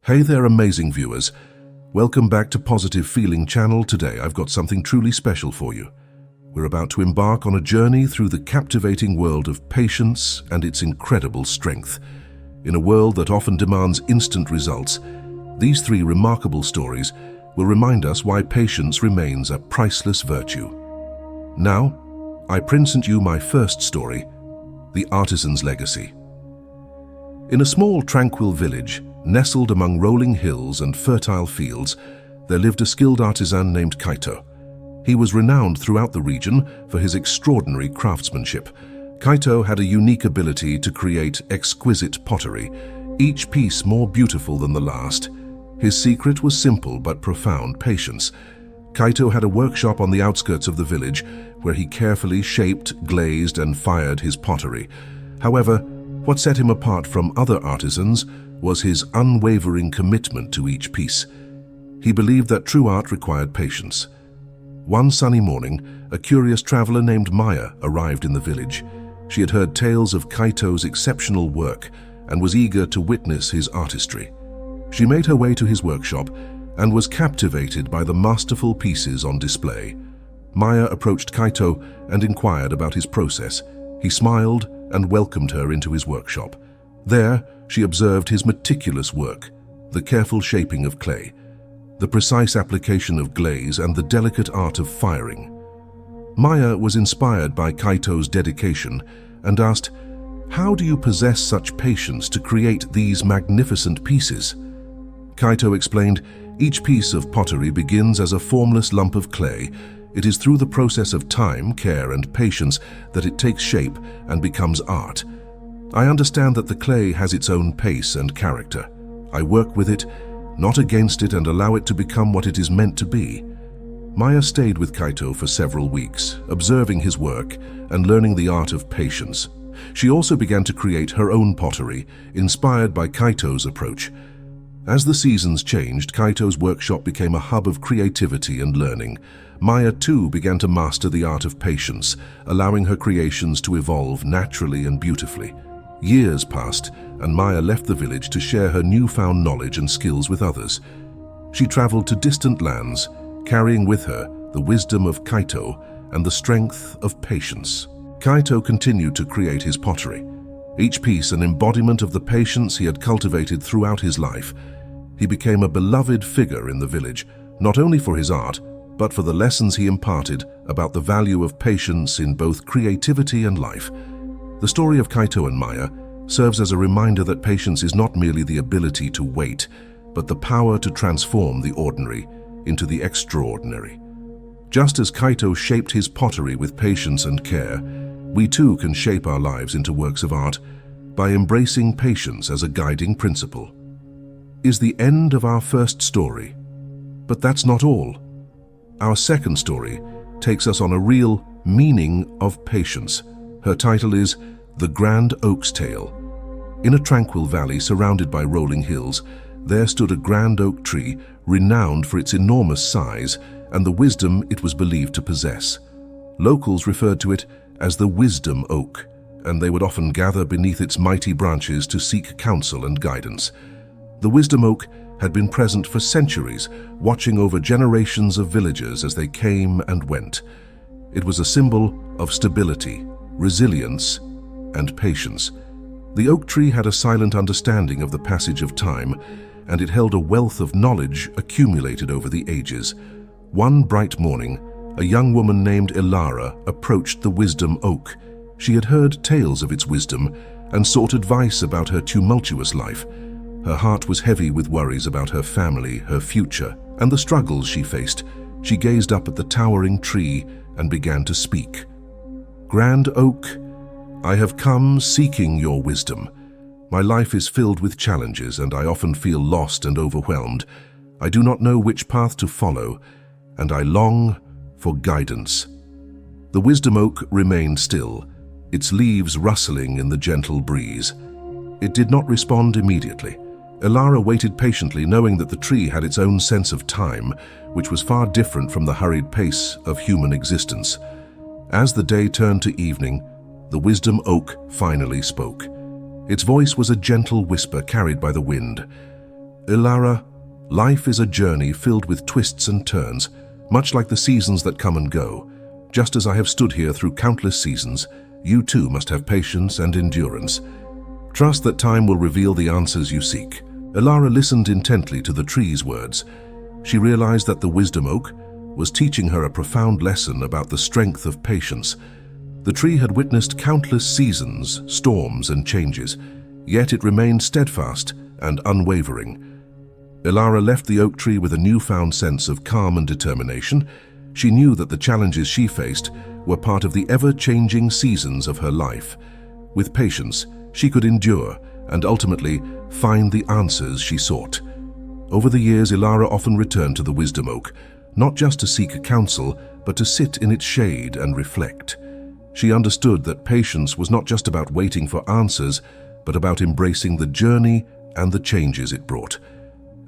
Hey there, amazing viewers. Welcome back to Positive Feeling Channel. Today I've got something truly special for you. We're about to embark on a journey through the captivating world of patience and its incredible strength. In a world that often demands instant results, these three remarkable stories will remind us why patience remains a priceless virtue. Now, I present you my first story, the Artisan's Legacy. In a small, tranquil village, nestled among rolling hills and fertile fields, there lived a skilled artisan named Kaito. He was renowned throughout the region for his extraordinary craftsmanship. Kaito had a unique ability to create exquisite pottery, each piece more beautiful than the last. His secret was simple but profound: patience. Kaito had a workshop on the outskirts of the village where he carefully shaped, glazed, and fired his pottery. However, what set him apart from other artisans was his unwavering commitment to each piece. He believed that true art required patience. One sunny morning, a curious traveler named Maya arrived in the village. She had heard tales of Kaito's exceptional work and was eager to witness his artistry. She made her way to his workshop and was captivated by the masterful pieces on display. Maya approached Kaito and inquired about his process. He smiled and welcomed her into his workshop. There, she observed his meticulous work, the careful shaping of clay, the precise application of glaze, and the delicate art of firing. Maya was inspired by Kaito's dedication and asked, "How do you possess such patience to create these magnificent pieces?" Kaito explained, "Each piece of pottery begins as a formless lump of clay. It is through the process of time, care, and patience that it takes shape and becomes art. I understand that the clay has its own pace and character. I work with it, not against it, and allow it to become what it is meant to be." Maya stayed with Kaito for several weeks, observing his work and learning the art of patience. She also began to create her own pottery, inspired by Kaito's approach. As the seasons changed, Kaito's workshop became a hub of creativity and learning. Maya too began to master the art of patience, allowing her creations to evolve naturally and beautifully. Years passed, and Maya left the village to share her newfound knowledge and skills with others. She traveled to distant lands, carrying with her the wisdom of Kaito and the strength of patience. Kaito continued to create his pottery, each piece an embodiment of the patience he had cultivated throughout his life. He became a beloved figure in the village, not only for his art, but for the lessons he imparted about the value of patience in both creativity and life. The story of Kaito and Maya serves as a reminder that patience is not merely the ability to wait, but the power to transform the ordinary into the extraordinary. Just as Kaito shaped his pottery with patience and care, we too can shape our lives into works of art by embracing patience as a guiding principle. Is the end of our first story. But that's not all. Our second story takes us on a real meaning of patience. Her title is The Grand Oak's Tale. In a tranquil valley surrounded by rolling hills, there stood a grand oak tree renowned for its enormous size and the wisdom it was believed to possess. Locals referred to it as the Wisdom Oak, and they would often gather beneath its mighty branches to seek counsel and guidance. The Wisdom Oak had been present for centuries, watching over generations of villagers as they came and went. It was a symbol of stability, resilience, and patience. The oak tree had a silent understanding of the passage of time, and it held a wealth of knowledge accumulated over the ages. One bright morning, a young woman named Ilara approached the Wisdom Oak. She had heard tales of its wisdom and sought advice about her tumultuous life. Her heart was heavy with worries about her family, her future, and the struggles she faced. She gazed up at the towering tree and began to speak. "Grand Oak, I have come seeking your wisdom. My life is filled with challenges, and I often feel lost and overwhelmed. I do not know which path to follow, and I long for guidance." The Wisdom Oak remained still, its leaves rustling in the gentle breeze. It did not respond immediately. Ilara waited patiently, knowing that the tree had its own sense of time, which was far different from the hurried pace of human existence. As the day turned to evening, the Wisdom Oak finally spoke. Its voice was a gentle whisper carried by the wind. Ilara, life is a journey filled with twists and turns, much like the seasons that come and go. Just as I have stood here through countless seasons, you too must have patience and endurance. Trust that time will reveal the answers you seek. Ilara listened intently to the tree's words. She realized that the wisdom oak was teaching her a profound lesson about the strength of patience. The tree had witnessed countless seasons, storms, and changes, yet it remained steadfast and unwavering. Ilara left the oak tree with a newfound sense of calm and determination. She knew that the challenges she faced were part of the ever-changing seasons of her life. With patience, she could endure and ultimately find the answers she sought. Over the years, Ilara often returned to the wisdom oak, not just to seek counsel, but to sit in its shade and reflect. She understood that patience was not just about waiting for answers, but about embracing the journey and the changes it brought.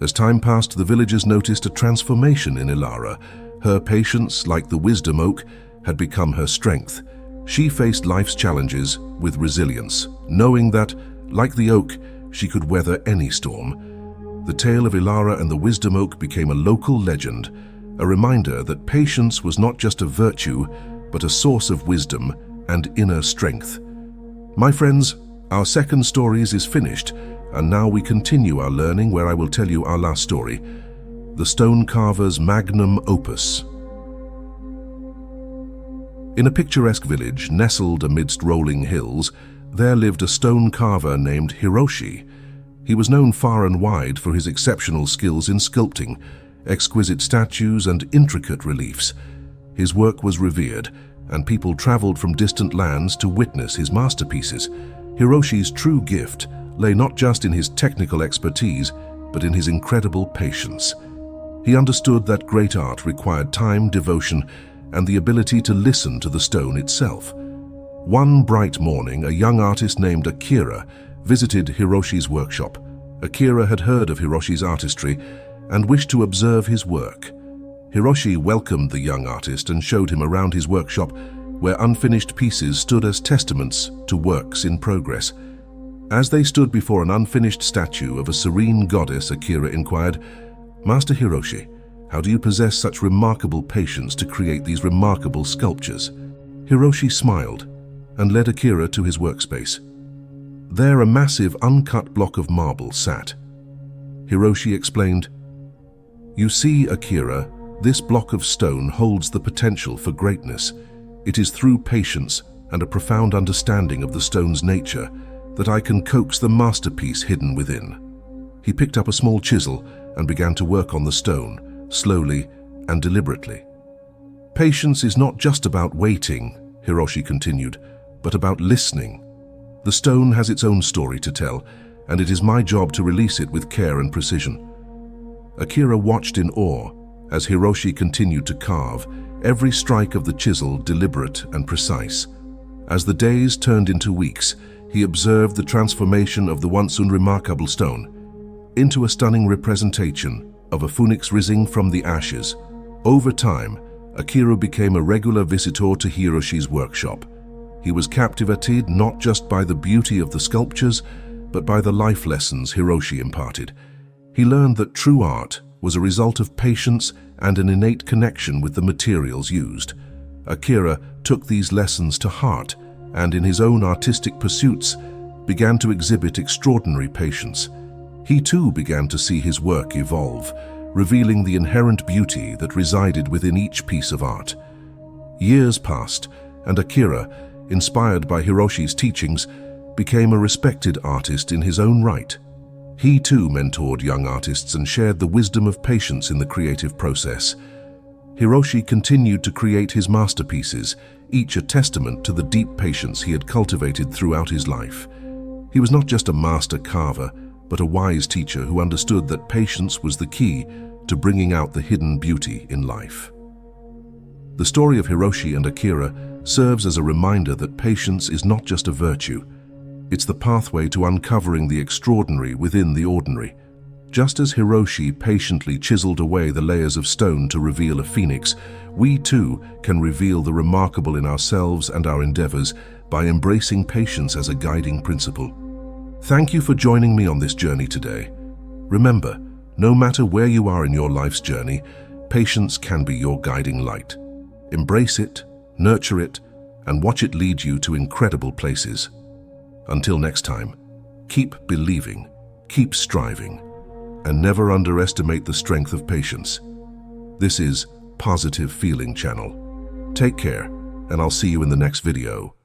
As time passed, the villagers noticed a transformation in Ilara. Her patience, like the wisdom oak, had become her strength. She faced life's challenges with resilience, knowing that, like the oak, she could weather any storm. The tale of Ilara and the wisdom oak became a local legend, a reminder that patience was not just a virtue, but a source of wisdom and inner strength. My friends, our second stories is finished, and now we continue our learning, where I will tell you our last story, the stone carver's magnum opus. In a picturesque village nestled amidst rolling hills, there lived a stone carver named Hiroshi. He was known far and wide for his exceptional skills in sculpting, exquisite statues and intricate reliefs. His work was revered, and people traveled from distant lands to witness his masterpieces. Hiroshi's true gift lay not just in his technical expertise, but in his incredible patience. He understood that great art required time, devotion, and the ability to listen to the stone itself. One bright morning, a young artist named Akira visited Hiroshi's workshop. Akira had heard of Hiroshi's artistry and wished to observe his work. Hiroshi welcomed the young artist and showed him around his workshop, where unfinished pieces stood as testaments to works in progress. As they stood before an unfinished statue of a serene goddess, Akira inquired, "Master Hiroshi, how do you possess such remarkable patience to create these remarkable sculptures?" Hiroshi smiled and led Akira to his workspace. There, a massive uncut block of marble sat. Hiroshi explained, "You see, Akira, this block of stone holds the potential for greatness. It is through patience and a profound understanding of the stone's nature that I can coax the masterpiece hidden within." He picked up a small chisel and began to work on the stone, slowly and deliberately. "Patience is not just about waiting," Hiroshi continued, "but about listening. The stone has its own story to tell, and it is my job to release it with care and precision." Akira watched in awe as Hiroshi continued to carve, every strike of the chisel deliberate and precise. As the days turned into weeks, he observed the transformation of the once unremarkable stone into a stunning representation of a phoenix rising from the ashes. Over time, Akira became a regular visitor to Hiroshi's workshop. He was captivated not just by the beauty of the sculptures, but by the life lessons Hiroshi imparted. He learned that true art was a result of patience and an innate connection with the materials used. Akira took these lessons to heart and, in his own artistic pursuits, began to exhibit extraordinary patience. He too began to see his work evolve, revealing the inherent beauty that resided within each piece of art. Years passed, and Akira, inspired by Hiroshi's teachings, became a respected artist in his own right. He too mentored young artists and shared the wisdom of patience in the creative process. Hiroshi continued to create his masterpieces, each a testament to the deep patience he had cultivated throughout his life. He was not just a master carver, but a wise teacher who understood that patience was the key to bringing out the hidden beauty in life. The story of Hiroshi and Akira serves as a reminder that patience is not just a virtue. It's the pathway to uncovering the extraordinary within the ordinary. Just as Hiroshi patiently chiseled away the layers of stone to reveal a phoenix, we too can reveal the remarkable in ourselves and our endeavors by embracing patience as a guiding principle. Thank you for joining me on this journey today. Remember, No matter where you are in your life's journey, patience can be your guiding light. Embrace it, nurture it, and watch it lead you to incredible places. Until next time, keep believing, keep striving, and never underestimate the strength of patience. This is Positive Feeling Channel. Take care, and I'll see you in the next video.